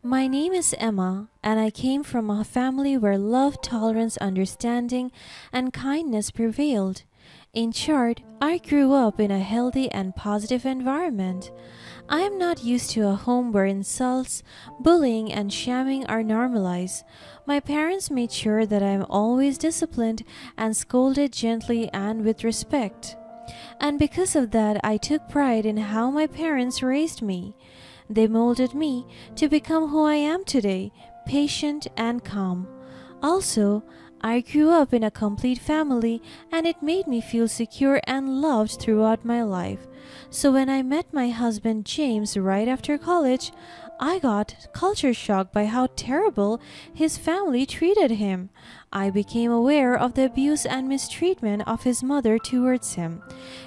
My name is Emma, and I came from a family where love, tolerance, understanding, and kindness prevailed. In short, I grew up in a healthy and positive environment. I am not used to a home where insults, bullying, and shaming are normalized. My parents made sure that I am always disciplined and scolded gently and with respect. And because of that, I took pride in how my parents raised me. They molded me to become who I am today, patient and calm. Also, I grew up in a complete family and it made me feel secure and loved throughout my life. So when I met my husband James right after college, I got culture shocked by how terrible his family treated him. I became aware of the abuse and mistreatment of his mother towards him.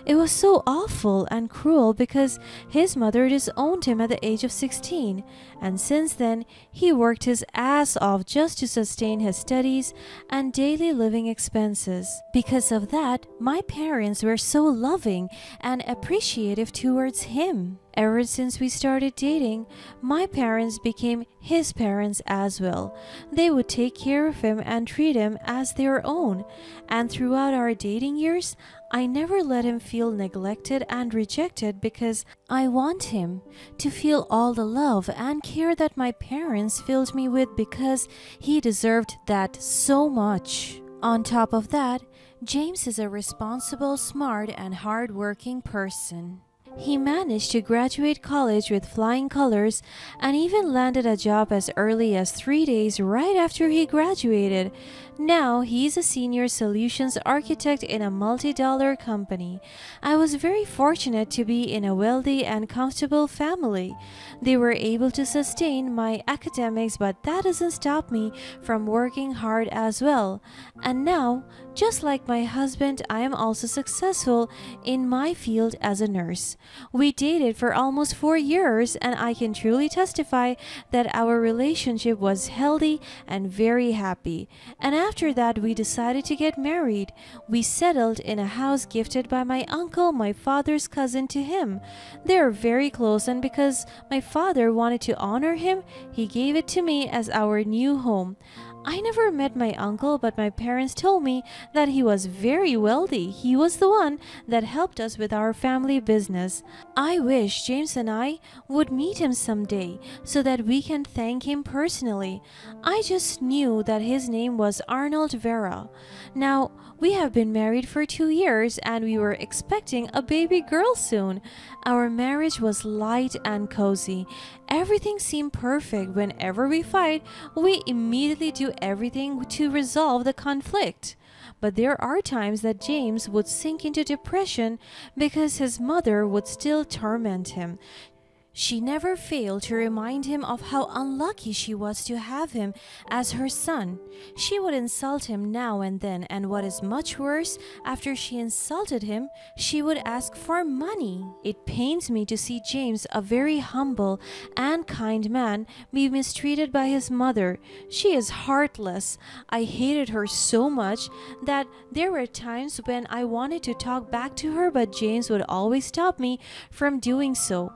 It was so awful and cruel because his mother disowned him at the age of 16, and since then he worked his ass off just to sustain his studies and daily living expenses. Because of that, my parents were so loving and appreciative towards him. Ever since we started dating, my parents became his parents as well. They would take care of him and treat him as their own. And throughout our dating years, I never let him feel neglected and rejected because I want him to feel all the love and care that my parents filled me with because he deserved that so much. On top of that, James is a responsible, smart, and hardworking person. He managed to graduate college with flying colors and even landed a job as early as 3 days right after he graduated. Now he's a senior solutions architect in a multi-dollar company. I was very fortunate to be in a wealthy and comfortable family. They were able to sustain my academics, but that doesn't stop me from working hard as well. And now, just like my husband, I am also successful in my field as a nurse. We dated for almost 4 years, and I can truly testify that our relationship was healthy and very happy. And after that, we decided to get married. We settled in a house gifted by my uncle, my father's cousin, to him. They are very close, and because my father wanted to honor him, he gave it to me as our new home. I never met my uncle, but my parents told me that he was very wealthy. He was the one that helped us with our family business. I wish James and I would meet him someday so that we can thank him personally. I just knew that his name was Arnold Vera. Now, we have been married for 2 years and we were expecting a baby girl soon. Our marriage was light and cozy. Everything seemed perfect. Whenever we fight, we immediately do everything to resolve the conflict. But there are times that James would sink into depression because his mother would still torment him. She never failed to remind him of how unlucky she was to have him as her son. She would insult him now and then, and what is much worse, after she insulted him, she would ask for money. It pains me to see James, a very humble and kind man, be mistreated by his mother. She is heartless. I hated her so much that there were times when I wanted to talk back to her, but James would always stop me from doing so.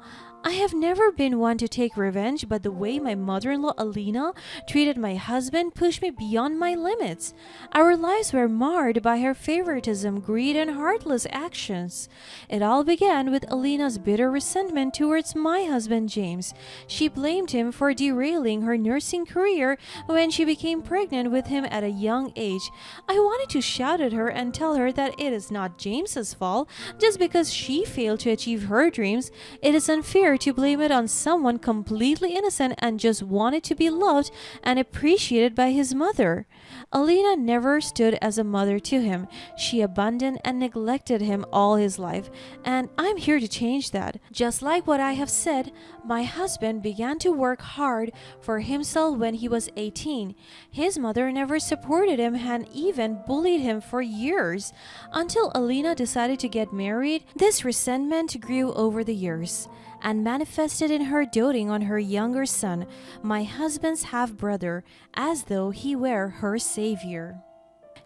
I have never been one to take revenge, but the way my mother-in-law Alina treated my husband pushed me beyond my limits. Our lives were marred by her favoritism, greed, and heartless actions. It all began with Alina's bitter resentment towards my husband James. She blamed him for derailing her nursing career when she became pregnant with him at a young age. I wanted to shout at her and tell her that it is not James's fault just because she failed to achieve her dreams. It is unfair to blame it on someone completely innocent and just wanted to be loved and appreciated by his mother. Alina never stood as a mother to him. She abandoned and neglected him all his life, and I'm here to change that. Just like what I have said, my husband began to work hard for himself when he was 18. His mother never supported him and even bullied him for years. Until Alina decided to get married, this resentment grew over the years and manifested in her doting on her younger son, my husband's half-brother, as though he were her savior.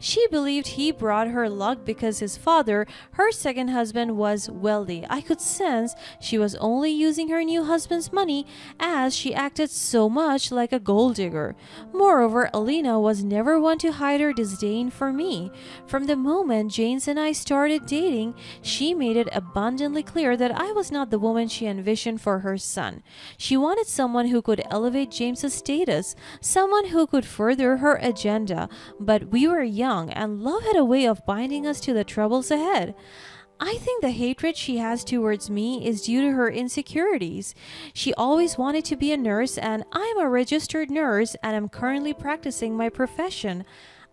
She believed he brought her luck because his father, her second husband, was wealthy. I could sense she was only using her new husband's money, as she acted so much like a gold digger. Moreover, Alina was never one to hide her disdain for me. From the moment James and I started dating, she made it abundantly clear that I was not the woman she envisioned for her son. She wanted someone who could elevate James's status, someone who could further her agenda, but we were young and love had a way of binding us to the troubles ahead. I think the hatred she has towards me is due to her insecurities. She always wanted to be a nurse, and I'm a registered nurse and am currently practicing my profession.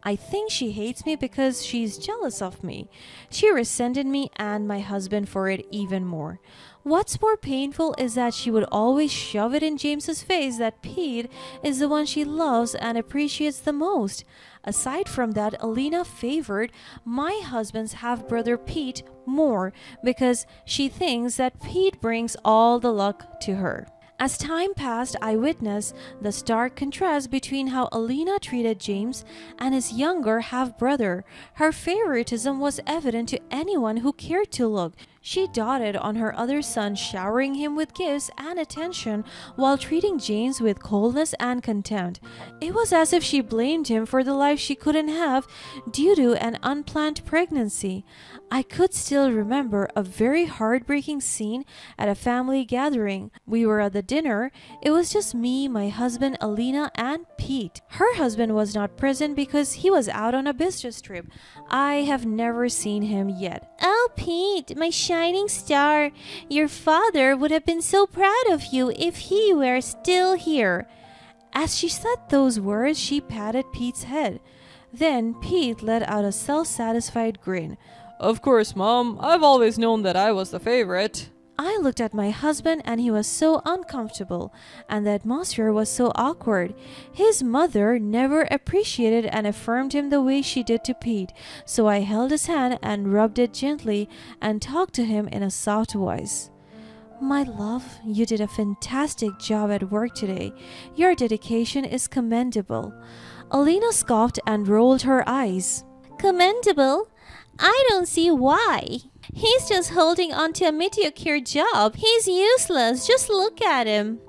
I think she hates me because she's jealous of me. She resented me and my husband for it even more. What's more painful is that she would always shove it in James's face that Pete is the one she loves and appreciates the most. Aside from that, Alina favored my husband's half-brother Pete more because she thinks that Pete brings all the luck to her. As time passed, I witnessed the stark contrast between how Alina treated James and his younger half-brother. Her favoritism was evident to anyone who cared to look. She doted on her other son, showering him with gifts and attention while treating James with coldness and contempt. It was as if she blamed him for the life she couldn't have due to an unplanned pregnancy. I could still remember a very heartbreaking scene at a family gathering. We were at the dinner. It was just me, my husband, Alina, and Pete. Her husband was not present because he was out on a business trip. I have never seen him yet. "Oh, Pete, my shining star, your father would have been so proud of you if he were still here." As she said those words, she patted Pete's head. Then Pete let out a self-satisfied grin. "Of course, Mom. I've always known that I was the favorite." I looked at my husband and he was so uncomfortable, and the atmosphere was so awkward. His mother never appreciated and affirmed him the way she did to Pete, so I held his hand and rubbed it gently and talked to him in a soft voice. "My love, you did a fantastic job at work today. Your dedication is commendable." Alina scoffed and rolled her eyes. "Commendable? I don't see why. He's just holding on to a mediocre job. He's useless. Just look at him."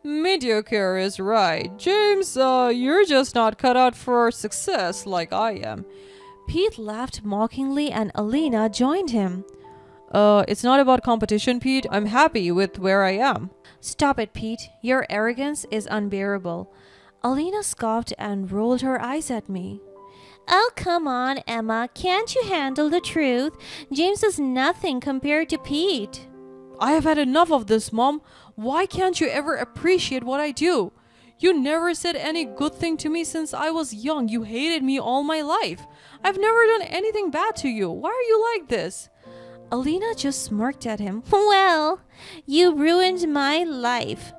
"Mediocre is right. James, you're just not cut out for success like I am." Pete laughed mockingly and Alina joined him. It's not about competition, Pete. I'm happy with where I am." "Stop it, Pete. Your arrogance is unbearable." Alina scoffed and rolled her eyes at me. "Oh, come on, Emma. Can't you handle the truth? James is nothing compared to Pete." "I have had enough of this, Mom. Why can't you ever appreciate what I do? You never said any good thing to me since I was young. You hated me all my life. I've never done anything bad to you. Why are you like this?" Alina just smirked at him. "Well, you ruined my life."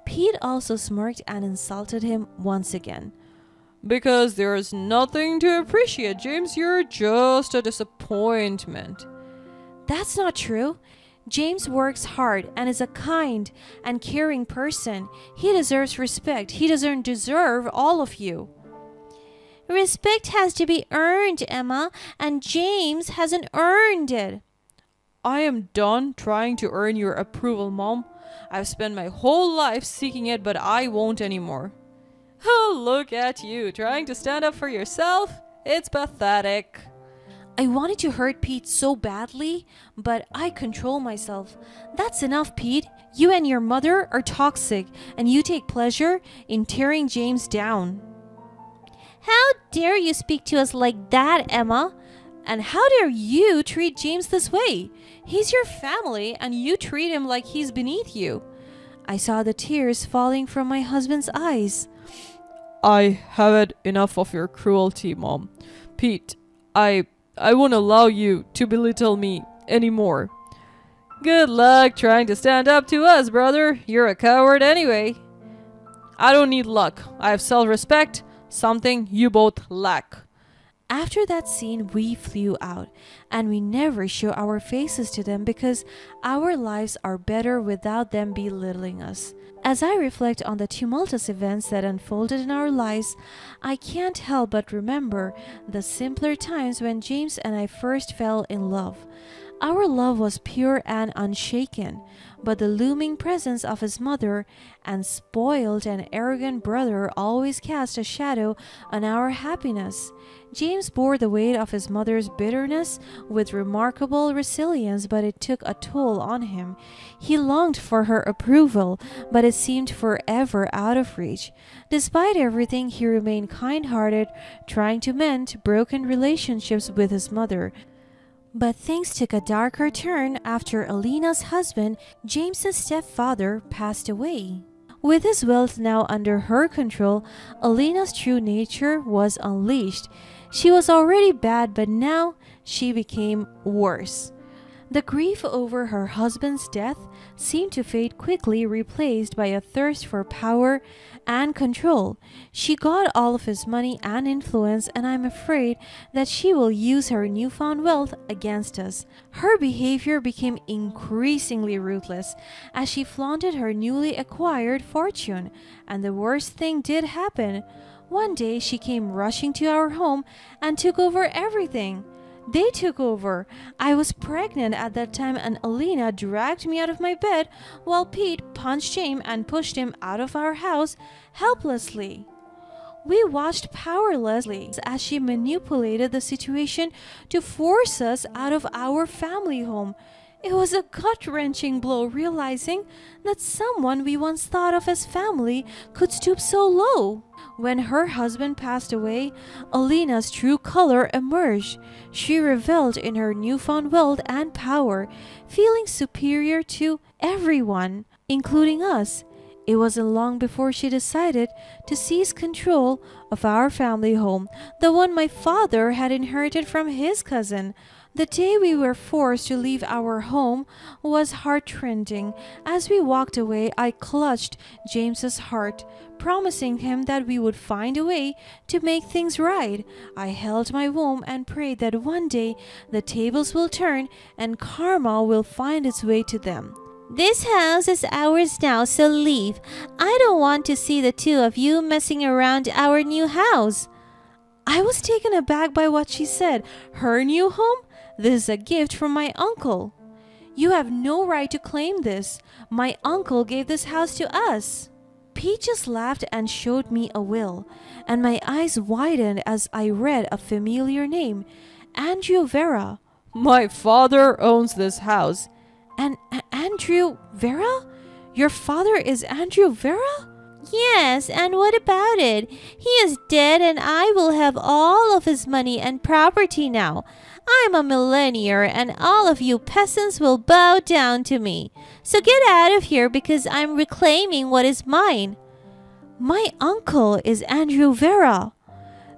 Pete also smirked and insulted him once again. "Because there's nothing to appreciate, James. You're just a disappointment." "That's not true. James works hard and is a kind and caring person. He deserves respect. He doesn't deserve all of you." "Respect has to be earned, Emma, and James hasn't earned it." "I am done trying to earn your approval, Mom. I've spent my whole life seeking it, but I won't anymore." "Oh, look at you, trying to stand up for yourself? It's pathetic." I wanted to hurt Pete so badly, but I control myself. "That's enough, Pete. You and your mother are toxic, and you take pleasure in tearing James down." "How dare you speak to us like that, Emma? And how dare you treat James this way? He's your family, and you treat him like he's beneath you." I saw the tears falling from my husband's eyes. "I have had enough of your cruelty, Mom. Pete, I won't allow you to belittle me anymore." "Good luck trying to stand up to us, brother. You're a coward anyway." "I don't need luck. I have self-respect, something you both lack." After that scene, we flew out, and we never show our faces to them because our lives are better without them belittling us. As I reflect on the tumultuous events that unfolded in our lives, I can't help but remember the simpler times when James and I first fell in love. Our love was pure and unshaken, but the looming presence of his mother and spoiled and arrogant brother always cast a shadow on our happiness. James bore the weight of his mother's bitterness with remarkable resilience, but it took a toll on him. He longed for her approval, but it seemed forever out of reach. Despite everything, he remained kind-hearted, trying to mend broken relationships with his mother. But things took a darker turn after Alina's husband, James's stepfather, passed away. With his wealth now under her control, Alina's true nature was unleashed. She was already bad, but now she became worse. The grief over her husband's death seemed to fade quickly, replaced by a thirst for power and control. She got all of his money and influence, and I'm afraid that she will use her newfound wealth against us. Her behavior became increasingly ruthless as she flaunted her newly acquired fortune, and the worst thing did happen. One day she came rushing to our home and took over everything. They took over. I was pregnant at that time, and Alina dragged me out of my bed while Pete punched James and pushed him out of our house helplessly. We watched powerlessly as she manipulated the situation to force us out of our family home. It was a gut-wrenching blow, realizing that someone we once thought of as family could stoop so low. When her husband passed away, Alina's true color emerged. She reveled in her newfound wealth and power, feeling superior to everyone, including us. It wasn't long before she decided to seize control of our family home, the one my father had inherited from his cousin. The day we were forced to leave our home was heart-rending. As we walked away, I clutched James's heart, promising him that we would find a way to make things right. I held my womb and prayed that one day the tables will turn and karma will find its way to them. This house is ours now, so leave. I don't want to see the two of you messing around our new house. I was taken aback by what she said. Her new home? This is a gift from my uncle. You have no right to claim this. My uncle gave this house to us. Pete just laughed and showed me a will, and my eyes widened as I read a familiar name, Andrew Vera. My father owns this house. And Andrew Vera? Your father is Andrew Vera? Yes, and what about it? He is dead and I will have all of his money and property now. I'm a millionaire and all of you peasants will bow down to me. So get out of here because I'm reclaiming what is mine. My uncle is Andrew Vera.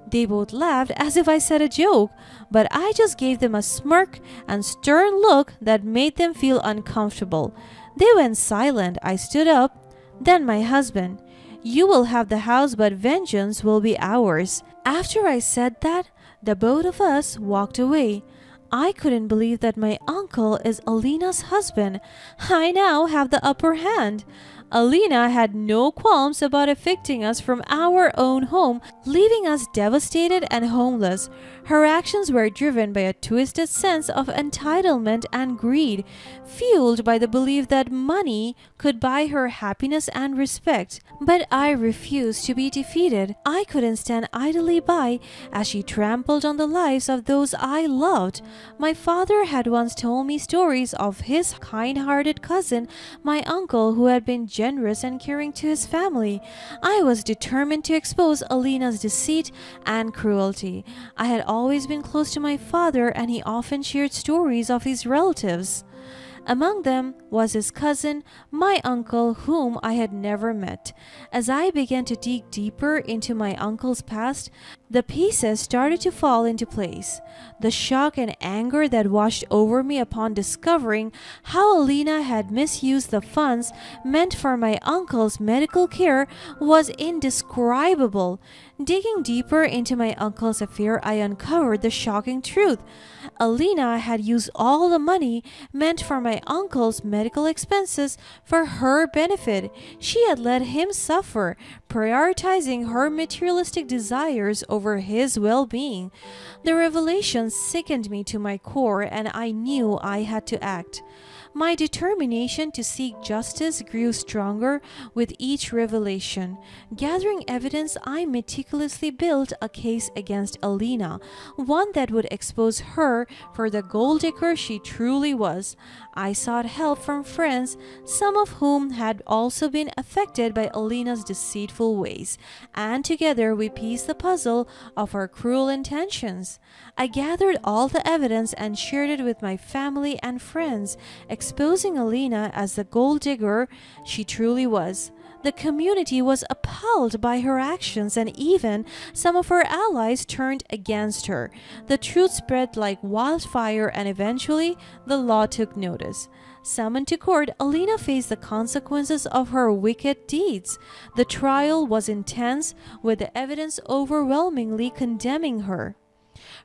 They both laughed as if I said a joke, but I just gave them a smirk and stern look that made them feel uncomfortable. They went silent. I stood up. Then my husband. You will have the house, but vengeance will be ours. After I said that, the both of us walked away. I couldn't believe that my uncle is Alina's husband. I now have the upper hand. Alina had no qualms about evicting us from our own home, leaving us devastated and homeless. Her actions were driven by a twisted sense of entitlement and greed, fueled by the belief that money could buy her happiness and respect. But I refused to be defeated. I couldn't stand idly by as she trampled on the lives of those I loved. My father had once told me stories of his kind-hearted cousin, my uncle, who had been generous and caring to his family. I was determined to expose Alina's deceit and cruelty. I had always been close to my father, and he often shared stories of his relatives. Among them was his cousin, my uncle, whom I had never met. As I began to dig deeper into my uncle's past, The pieces started to fall into place. The shock and anger that washed over me upon discovering how Alina had misused the funds meant for my uncle's medical care was indescribable. Digging deeper into my uncle's affair, I uncovered the shocking truth. Alina had used all the money meant for my uncle's medical expenses for her benefit. She had let him suffer, prioritizing her materialistic desires over his well-being. The revelation sickened me to my core, and I knew I had to act. My determination to seek justice grew stronger with each revelation. Gathering evidence, I meticulously built a case against Alina, one that would expose her for the gold digger she truly was. I sought help from friends, some of whom had also been affected by Alina's deceitful ways, and together we pieced the puzzle of her cruel intentions. I gathered all the evidence and shared it with my family and friends, exposing Alina as the gold digger she truly was. The community was appalled by her actions, and even some of her allies turned against her. The truth spread like wildfire, and eventually the law took notice. Summoned to court, Alina faced the consequences of her wicked deeds. The trial was intense, with the evidence overwhelmingly condemning her.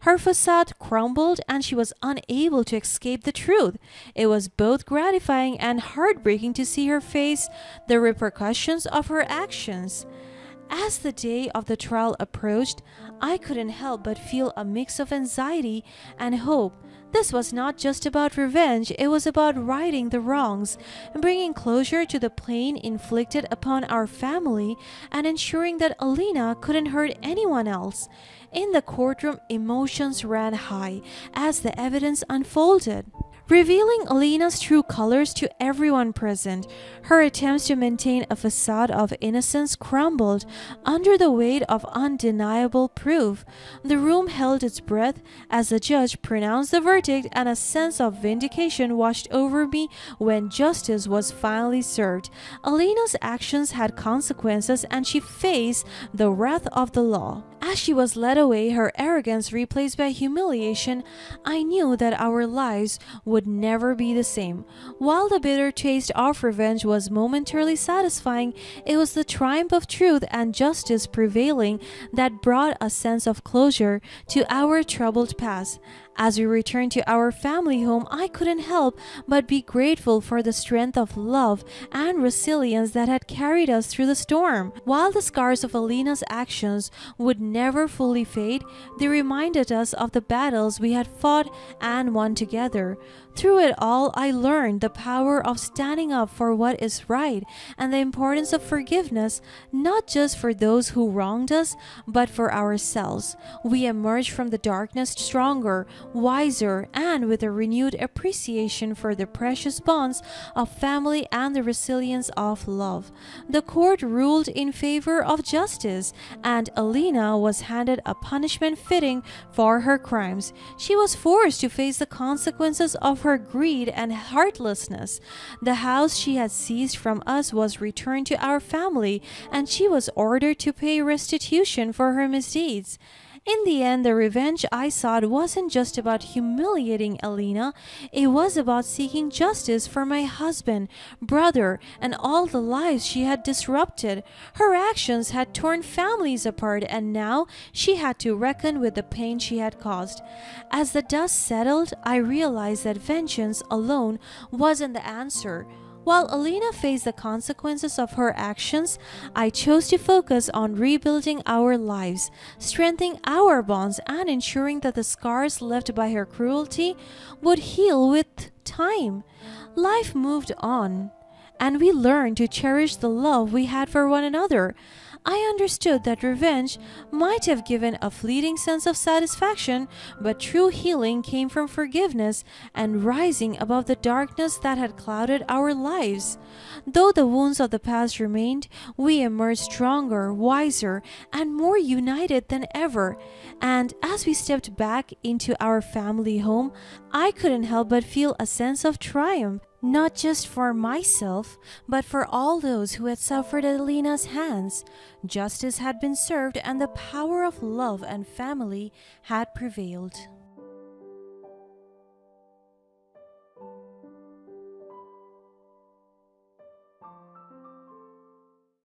Her facade crumbled and she was unable to escape the truth. It was both gratifying and heartbreaking to see her face the repercussions of her actions. As the day of the trial approached, I couldn't help but feel a mix of anxiety and hope. This was not just about revenge, it was about righting the wrongs, bringing closure to the pain inflicted upon our family, and ensuring that Alina couldn't hurt anyone else. In the courtroom, emotions ran high as the evidence unfolded, revealing Alina's true colors to everyone present. Her attempts to maintain a facade of innocence crumbled under the weight of undeniable proof. The room held its breath as the judge pronounced the verdict, and a sense of vindication washed over me when justice was finally served. Alina's actions had consequences, and she faced the wrath of the law. As she was led away, her arrogance replaced by humiliation, I knew that our lives would never be the same. While the bitter taste of revenge was momentarily satisfying, it was the triumph of truth and justice prevailing that brought a sense of closure to our troubled past. As we returned to our family home, I couldn't help but be grateful for the strength of love and resilience that had carried us through the storm. While the scars of Alina's actions would never fully fade, they reminded us of the battles we had fought and won together. Through it all, I learned the power of standing up for what is right and the importance of forgiveness, not just for those who wronged us, but for ourselves. We emerged from the darkness stronger, wiser, and with a renewed appreciation for the precious bonds of family and the resilience of love. The court ruled in favor of justice, and Alina was handed a punishment fitting for her crimes. She was forced to face the consequences of her greed and heartlessness. The house she had seized from us was returned to our family, and she was ordered to pay restitution for her misdeeds. In the end, the revenge I sought wasn't just about humiliating Alina, it was about seeking justice for my husband, brother, and all the lives she had disrupted. Her actions had torn families apart, and now she had to reckon with the pain she had caused. As the dust settled, I realized that vengeance alone wasn't the answer. While Alina faced the consequences of her actions, I chose to focus on rebuilding our lives, strengthening our bonds, and ensuring that the scars left by her cruelty would heal with time. Life moved on, and we learned to cherish the love we had for one another. I understood that revenge might have given a fleeting sense of satisfaction, but true healing came from forgiveness and rising above the darkness that had clouded our lives. Though the wounds of the past remained, we emerged stronger, wiser, and more united than ever. And as we stepped back into our family home, I couldn't help but feel a sense of triumph. Not just for myself, but for all those who had suffered at Lena's hands. Justice had been served and the power of love and family had prevailed.